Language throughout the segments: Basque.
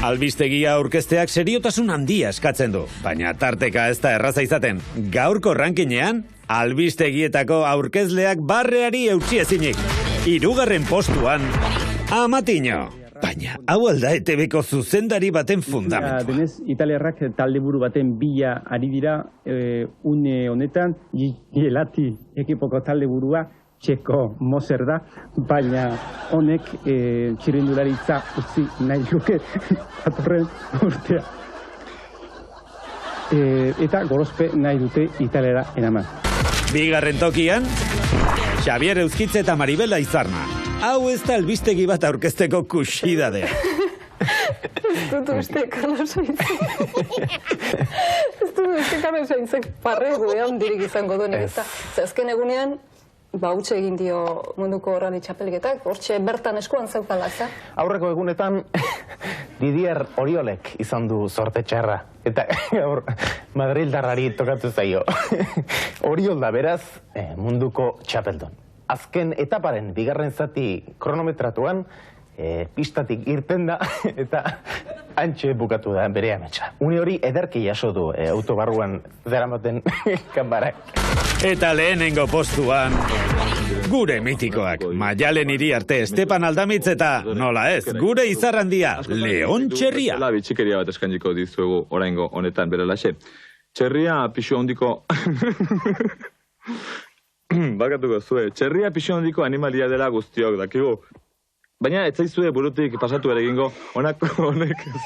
Albistegia aurkezteak seriotasun handia eskatzen du, baina tarteka ez da erraza izaten. Gaurko rankinean, albistegietako aurkezleak barreari eutsi ezinik. 3. postuan, Amatiño. Baina, hau alda ETV-ko zuzendari baten fundamentua. Denez, italiarrak talde buru baten bila ari dira, une honetan, Gielati ekipoko talde burua, Txeko Moser da, baina honek txirrindularitza utzi nahi luke datorren urtea. Eta gorospe nahi dute Italiara eraman. 2. tokian, Xabier Euskitze eta Maribel Aizarna. Hau ez da albistegi bat aurkezteko kuxidadea. Ez dut uste Carlos Sainzek parregu handirik izango duenik ez da. Azken egunean, utxe egin dio munduko rally txapelketak, hortxe bertan eskuan zeukala, ez da? Aurreko egunetan Didier Oriolek izan du sorte txarra. Eta gaur Madrildarrari tokatu zaio. Oriol da beraz munduko txapeldon. Azken etaparen 2. zati kronometratuan pistatik irten da eta antxe bukatu da bere ametsa. Une hori ederki jaso du autobarruan zeramaten kanbarak. Eta lehenengo postuan, gure mitikoak, Maialen Iriarte, Estepan Aldamitz eta, nola ez, gure izarrandia, Leon Txerria. Bitxikeria bat eskainiko dizuegu oraingo honetan berelaxe. Txerria pixu handiko... Bakatuko zue, Txerria pixu handiko animalia dela guztiok dakigu. Baina ez zaizue burutik pasatu ere egingo, honek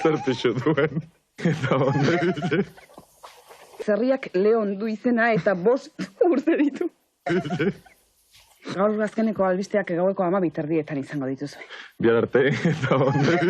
zer pixu duen. Eta honek... Txerriak Leon du izena eta 5 urte ditu. Gaur azkeneko albisteak gaueko 12 izango dituzue. Bihar arte eta honek...